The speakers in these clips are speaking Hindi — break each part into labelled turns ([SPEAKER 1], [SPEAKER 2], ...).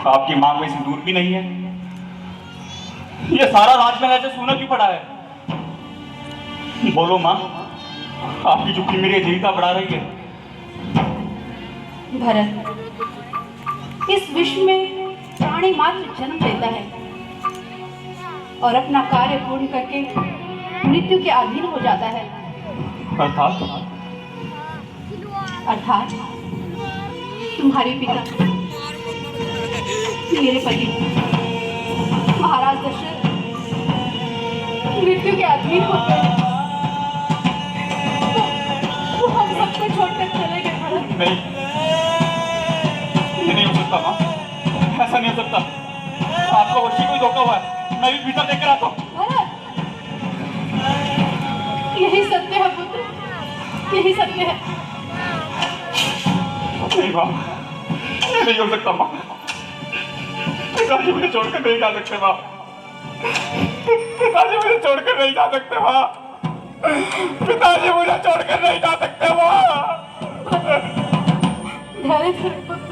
[SPEAKER 1] आपकी मां कोई सिंदूर भी नहीं है। ये सारा राजमहल ऐसे सोना क्यों पड़ा है? बोलो मां, आपकी चुप्पी मेरी अजीविका बढ़ा रही है।
[SPEAKER 2] भरत, इस विश्व में प्राणी मात्र जन्म लेता है और अपना कार्य पूर्ण करके मृत्यु के अधीन हो जाता है। अर्थात तुम्हारे पिता मेरे पति महाराज दशरथ मृत्यु के अधीन होते हैं तो हम सबको छोड़कर चले गए। भरत,
[SPEAKER 1] नहीं, ये नहीं हो सकता मां, ऐसा नहीं हो सकता। आपका वशी कोई धोखा हुआ है। मैं भी भीतर देख कर आता हूँ।
[SPEAKER 2] भरत, यही सत्य है पुत्र, यही सत्य है।
[SPEAKER 1] नहीं मां, ये नहीं हो सकता मां। पिताजी मुझे छोड़कर नहीं जा सकते मां। पिताजी मुझे छोड़कर नहीं जा सकते मां। पिताजी मुझे छोड़कर नहीं जा सकते मां।
[SPEAKER 2] धैर्य धर पुत्र।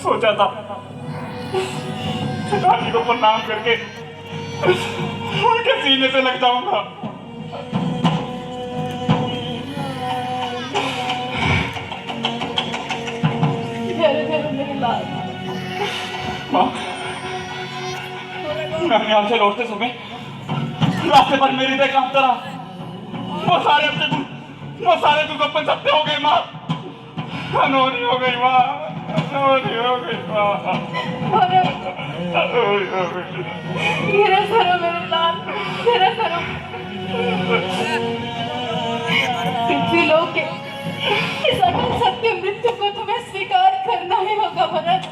[SPEAKER 1] सोचा था पिताजी को प्रणाम करके उनके सीने से लग जाऊंगा। मां, मैं यहाँ से लौटते समय रास्ते पर मेरी देख कांपता रहा। वो सारे तो सपन सत्य हो गए मां। अनहोनी हो गई मां, अनहोनी हो गई मां, अनहोनी हो गई।
[SPEAKER 2] धीरे धरो मेरे लाल, धीरे धरो। पृथ्वी लोक के इस अटल सत्य मृत्यु को तुम्हें स्वीकार करना ही होगा भरत।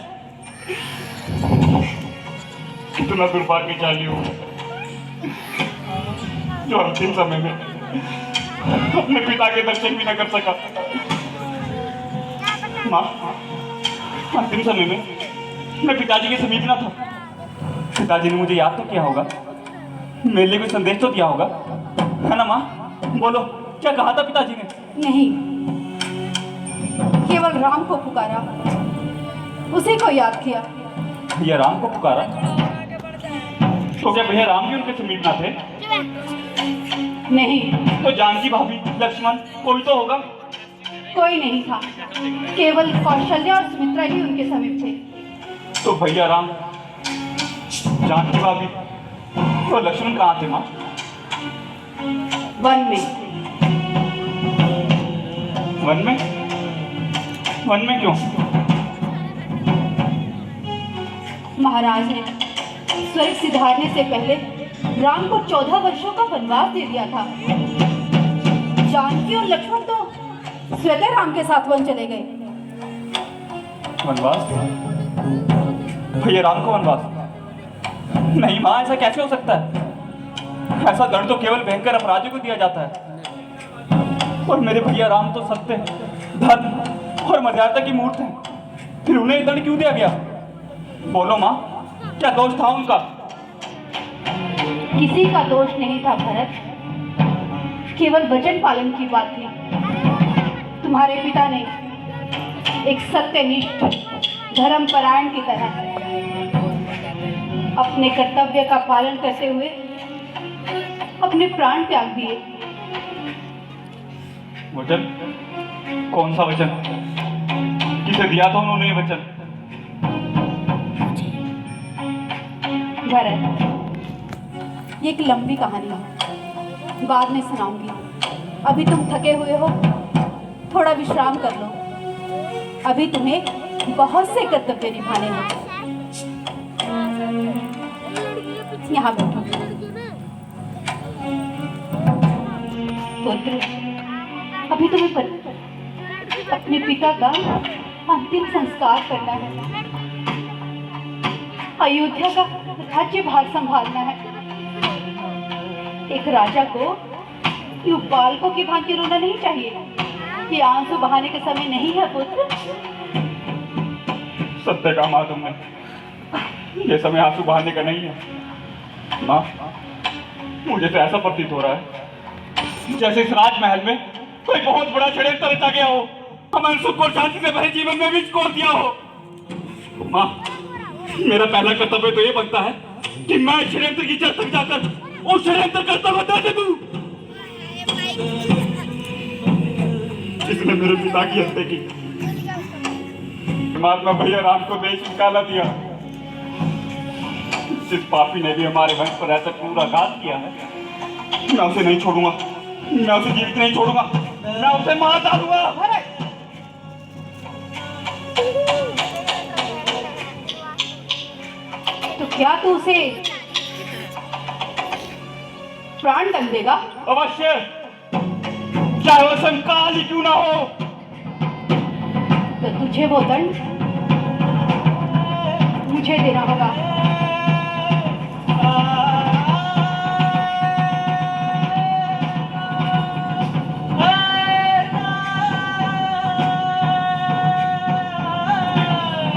[SPEAKER 1] कितना दुर्भाग्यशाली हूँ जो अंतिम समय में अपने पिता के दर्शन भी न कर सका। माँ, अंतिम समय में मैं पिताजी के समीप न था। पिताजी ने मुझे याद तो किया होगा, मेरे लिए कोई संदेश तो दिया होगा, है ना माँ? बोलो, क्या कहा था पिताजी ने?
[SPEAKER 2] नहीं, केवल राम को पुकारा, उसी को याद किया।
[SPEAKER 1] भैया राम को पुकारा? तो क्या भैया राम भी उनके समीप ना थे?
[SPEAKER 2] नहीं।
[SPEAKER 1] तो जानकी भाभी, लक्ष्मण, कोई तो होगा?
[SPEAKER 2] कोई नहीं था, केवल कौशल्या और सुमित्रा ही उनके समीप थे।
[SPEAKER 1] तो भैया राम, जानकी भाभी और लक्ष्मण कहाँ थे माँ?
[SPEAKER 2] वन में।
[SPEAKER 1] वन में? वन में क्यों?
[SPEAKER 2] महाराज ने स्वर्ग सिधारने से पहले राम को 14 वर्षों का वनवास दे दिया था। जानकी और लक्ष्मण तो स्वतः राम के साथ वन चले गए।
[SPEAKER 1] वनवास? भैया राम को वनवास? नहीं माँ, ऐसा कैसे हो सकता है? ऐसा दंड तो केवल भयंकर अपराधियों को दिया जाता है। और मेरे भैया राम तो सत्य, धर्म और मर्यादा की मूर्त हैं। फिर उन्हें दंड क्यों दिया गया? बोलो माँ, क्या दोष था उनका?
[SPEAKER 2] किसी का दोष नहीं था भरत, केवल वचन पालन की बात थी। तुम्हारे पिता ने एक सत्यनिष्ठ धर्मपरायण की तरह अपने कर्तव्य का पालन करते हुए अपने प्राण त्याग दिए।
[SPEAKER 1] वचन? कौन सा वचन? किसे दिया था उन्होंने ये वचन?
[SPEAKER 2] भरत, ये एक लंबी कहानी है, बाद में सुनाऊंगी। अभी तुम थके हुए हो, थोड़ा विश्राम कर लो। अभी तुम्हें बहुत से कर्तव्य निभाने हैं। यहाँ बैठो। पुत्र, अभी तुम्हें अपने पिता का अंतिम संस्कार करना है। अयोध्या का राज्यभार संभालना है। एक राजा को यूं बालकों की भांति रोना नहीं चाहिए। ये आंसू बहाने का समय नहीं है पुत्र।
[SPEAKER 1] सत्य कहा माँ तुमने, ये समय आंसू बहाने का नहीं है। माँ, मुझे तो ऐसा प्रतीत हो रहा है जैसे इस राजमहल में कोई बहुत बड़ा षड्यंत्र रचा गया हो, हमारे सुख और शांति से भरे जीवन में विष घोल दिया हो। माँ, मेरा पहला कर्तव्य तो ये बनता है कि मैं षड्यंत्र की जड़ तक जाकर उस षड्यंत्र करता हुआ दर्द दूं जिसने मेरे पिता की हत्या की। महात्मा भैया राम को देश निकाला दिया। जिस पापी ने भी हमारे वंश पर ऐसा क्रूर आघात किया है, मैं उसे नहीं छोड़ूंगा, मैं उसे जीवित नहीं छोड़ूंगा, मैं उसे मार डालूंगा।
[SPEAKER 2] तो क्या तू उसे प्राण दंड देगा?
[SPEAKER 1] अवश्य, चाहे वो संकाल ही क्यों ना हो।
[SPEAKER 2] तो तुझे वो दंड मुझे देना होगा।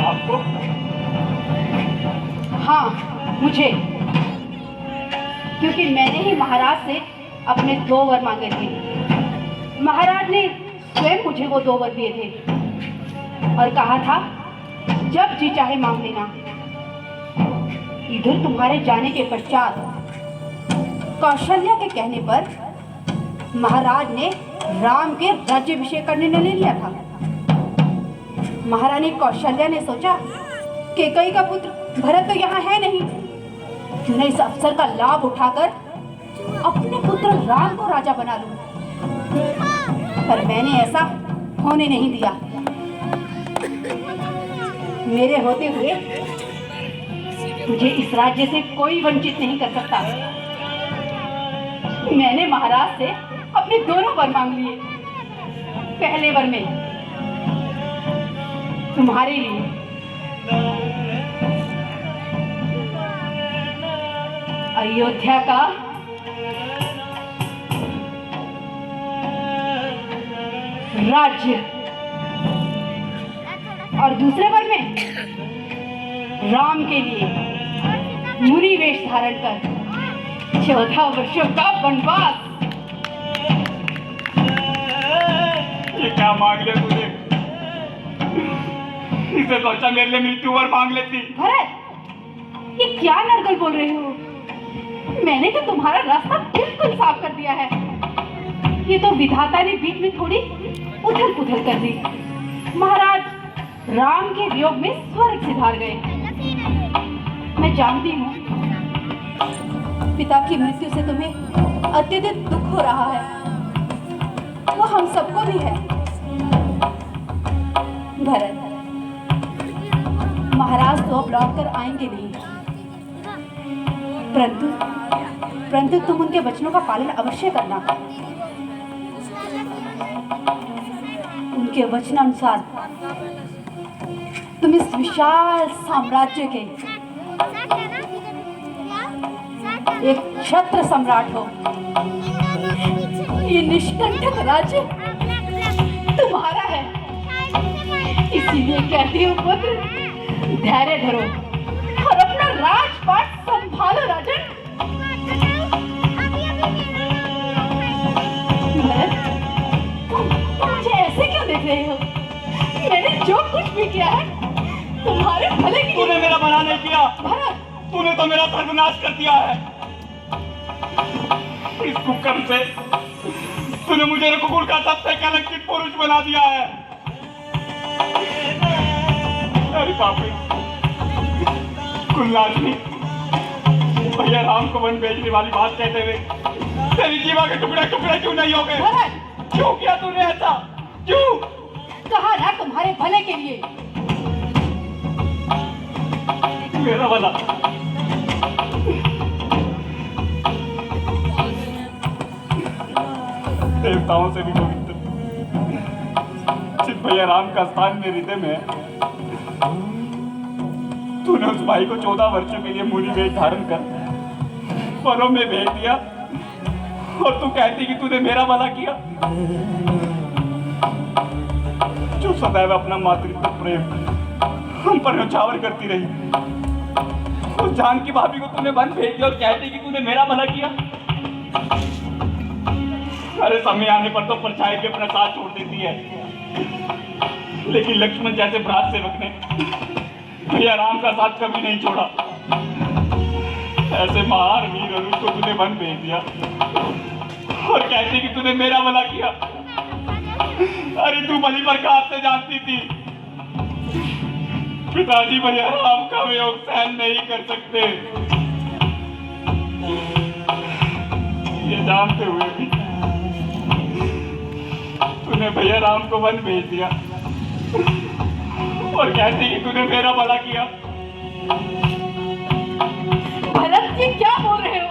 [SPEAKER 1] आपको?
[SPEAKER 2] हाँ, मुझे, क्योंकि मैंने ही महाराज से अपने 2 वर मांगे थे। महाराज ने स्वयं मुझे वो 2 वर दिए थे और कहा था जब जी चाहे मांग लेना। इधर तुम्हारे जाने के पश्चात कौशल्या के कहने पर महाराज ने राम के राज्याभिषेक का निर्णय ले लिया था। महारानी कौशल्या ने सोचा कैकेयी का पुत्र भरत तो यहाँ है नहीं, क्यों न इस अवसर का लाभ उठाकर अपने पुत्र राम को राजा बना लूं। पर मैंने ऐसा होने नहीं दिया। मेरे होते हुए तुझे इस राज्य से कोई वंचित नहीं कर सकता। मैंने महाराज से अपने दोनों वर मांग लिए। पहले वर में तुम्हारे लिए अयोध्या का राज्य और दूसरे वर में राम के लिए मुनि वेश धारण कर 14 वर्षों का वनवास।
[SPEAKER 1] ये क्या मांग लिया तूने? इसे सोचा मेरे लिए मृत्यु वर मांग लेती।
[SPEAKER 2] भरत, ये क्या नरगल बोल रहे हो? मैंने तो तुम्हारा रास्ता बिल्कुल साफ कर दिया है। ये तो विधाता ने बीच में थोड़ी उथल पुथल कर दी। महाराज राम के वियोग में स्वर्ग सिधार गए। मैं जानती हूँ पिता की मृत्यु से तुम्हें अत्यधिक दुख हो रहा है, वो हम सबको भी है। भरत, महाराज तो अब लौट कर आएंगे नहीं, परंतु तुम उनके वचनों का पालन अवश्य करना। उनके वचनानुसार तुम इस विशाल साम्राज्य के एक क्षत्र सम्राट हो। ये निष्कंटक राज्य तुम्हारा है। इसीलिए कहती हूँ पुत्र, धैर्य धरो और अपना राजपाट संभालो राजन। तुम मुझे ऐसे क्यों देख रहे हो? मैंने जो कुछ भी किया है तुम्हारे भले के लिए।
[SPEAKER 1] तूने मेरा भला नहीं किया
[SPEAKER 2] भरत,
[SPEAKER 1] तूने तो मेरा सर्वनाश कर दिया है। इस कुकर्म से तूने मुझे रघुकुल का सबसे कलंकित पुरुष बना दिया है। अरे पापी, कुल्लादनी, भैया राम को वन भेजने वाली बात कहते हुए तेरी जीवा के टुकड़े टुकड़े क्यों नहीं हो गए?
[SPEAKER 2] भरत,
[SPEAKER 1] क्यों किया तूने ऐसा? क्यों?
[SPEAKER 2] कहा ना तुम्हारे भले के लिए।
[SPEAKER 1] मेरा भला? देवताओं से भी पवित्र जिस भैया राम का स्थान मेरे हृदय में है, तूने उस भाई को 14 वर्षों के लिए मुनि वेश धारण कर वनों में भेज दिया और तू कहती कि तूने मेरा भला किया। जो सदैव अपना मातृत्व प्रेम हम पर न्यौछावर करती रही, उस जानकी भाभी को तूने वन भेज दिया और कहती कि तूने मेरा भला किया। अरे समय आने पर तो परछाई भी अपना साथ छोड़ देती है, लेकिन लक्ष्मण जैसे भ्रात सेवक ने भैया राम का साथ कभी नहीं छोड़ा। ऐसे महान वीर अनुज को तूने वन भेज दिया और कहती कि तूने मेरा भला किया। अरे तू भली प्रकार से जानती थी पिताजी भैया राम का वियोग सहन नहीं कर सकते। ये जानते हुए भी तूने भैया राम को वन भेज दिया और कहती कि तूने मेरा भला किया।
[SPEAKER 2] भरत जी क्या बोल रहे हो?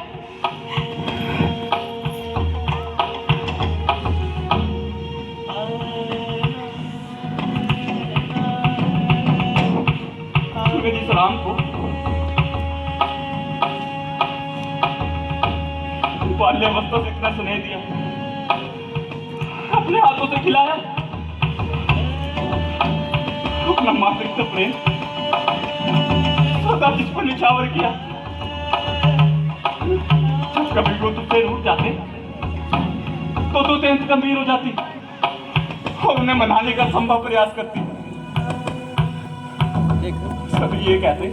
[SPEAKER 1] तूने जिस राम को बाल्यावस्था से इतना स्नेह दिया, अपने हाथों से खिलाया, अपना मातृत्व प्रेम सदा जिस पर निछावर किया, जब कभी वो तुझसे रूठ जाते तो तू अत्यंत गंभीर हो जाती और उन्हें मनाने का संभव प्रयास करती। सभी ये कहते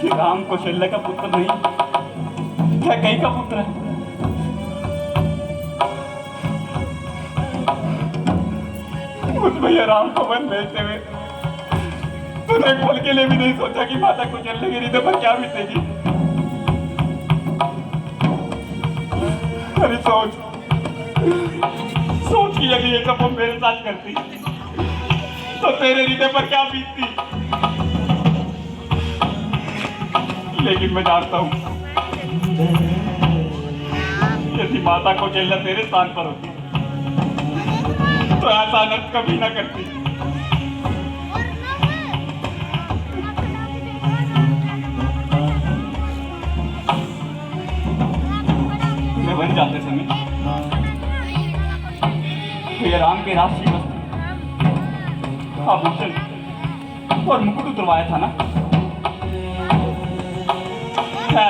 [SPEAKER 1] कि राम कौशल्य का पुत्र नहीं, कैकेयी का पुत्र है। उस भैया राम को वन भेजते हुए तूने एक पल के लिए भी नहीं सोचा कि माता कौशल्य के हृदय पर क्या बीतेगी। अरे सोच कि यदि ये सब वो मेरे साथ करती तो तेरे हृदय पर क्या बीतती। लेकिन मैं जानता हूं यदि माता कौशल्या तेरे स्थान पर होती तो ऐसा अनर्थ कभी ना करती। मैं वन जाते समय भैया राम के राष्ट्रीय वस्त्र, आभूषण और मुकुट उतरवाया था ना। है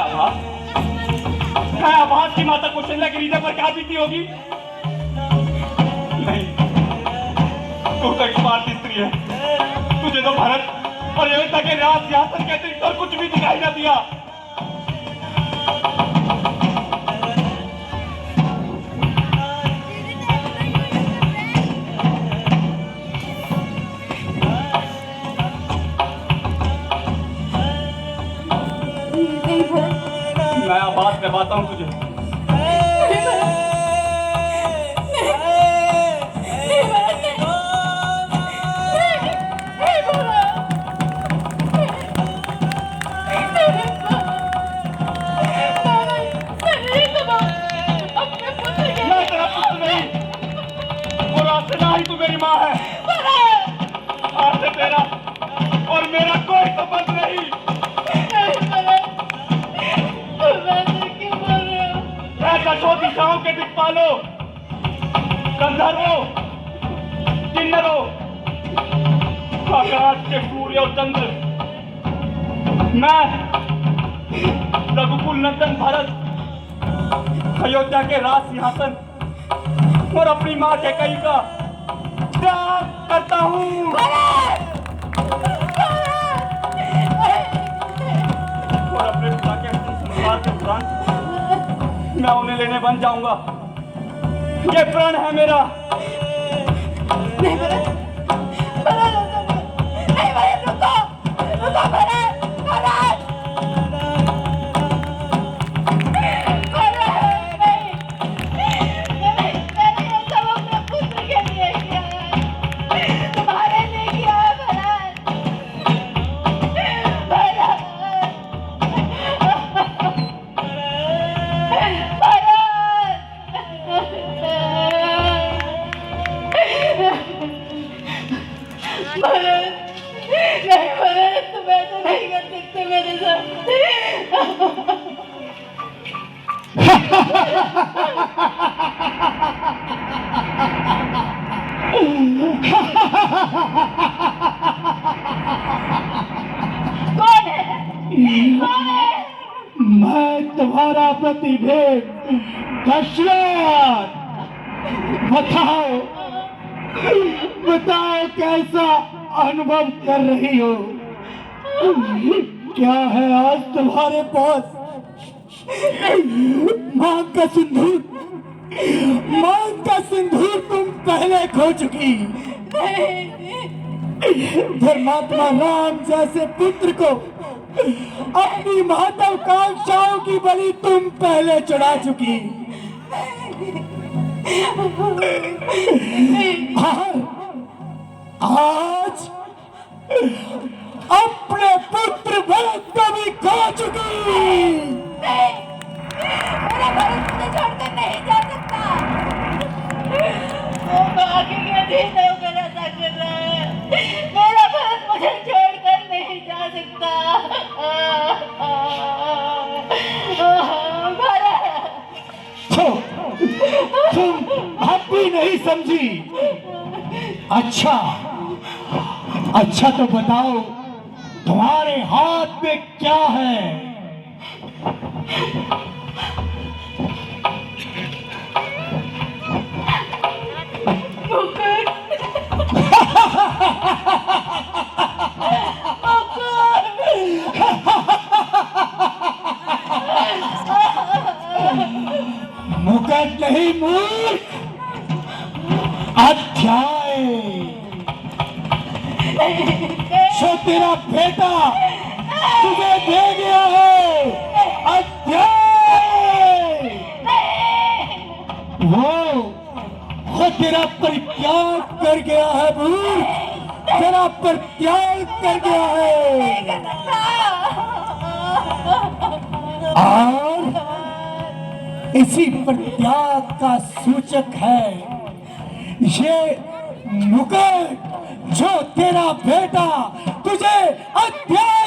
[SPEAKER 1] आभास की माता कौशल्या के हृदय पर क्या बीती होगी। नहीं, तू तो एक स्वार्थी स्त्री है। तुझे तो भरत और अयोध्या के राज सिंहासन के अतिरिक्त और कुछ भी दिखाई न दिया। मैं आवाज करवाता हूँ तुझे। तू मेरी माँ है। आज से तेरा और मेरा कोई संबंध नहीं। दशों दिशाओं के दिक्पालों, गंधर्वों, किन्नरों, आकाश के सूर्य और चंद्र, मैं रघुकुल नंदन भरत अयोध्या के राज सिंहासन और अपनी मां कैकेयी का त्याग करता हूँ। और अपने पिता के संस्कार के उपरांत मैं उन्हें लेने बन जाऊंगा। ये प्रण है मेरा।
[SPEAKER 2] नहीं भरत, नहीं भरत, रुको भरत, भरत, मैंने ये सब अपने पुत्र के लिए किया है, तुम्हारे लिए किया है भरत। नहीं भरत, तुम ऐसा नहीं कर सकते मेरे साथ। कौन है?
[SPEAKER 3] मैं तुम्हारा प्रतिभेद दशरथ, बताओ बताओ कैसा अनुभव कर रही हो? क्या है आज तुम्हारे पास? मां का सिंदूर, मां का सिंदूर तुम पहले खो चुकी। धर्मात्मा राम जैसे पुत्र को अपनी महत्वाकांक्षाओं की बलि तुम पहले चढ़ा चुकी। और आज अपने पुत्र भरत को भी खो चुकी।
[SPEAKER 2] मेरा भरत मुझे छोड़कर नहीं जा सकता। वो आगे के अधीन होकर ऐसा कर रहा है। मेरा भरत मुझे छोड़कर नहीं जा सकता।
[SPEAKER 3] तुम अब भी नहीं समझी? अच्छा अच्छा, तो बताओ तुम्हारे हाथ में क्या है? मुकुट नहीं मूर्ख, अध्याय। जो तेरा बेटा तुझे दे गया है, अध्याय। वो तेरा परित्याग कर गया है मूर्ख, तेरा परित्याग कर गया है। और इसी परित्याग का सूचक है ये मुकुट जो तेरा बेटा तुझे अध्याय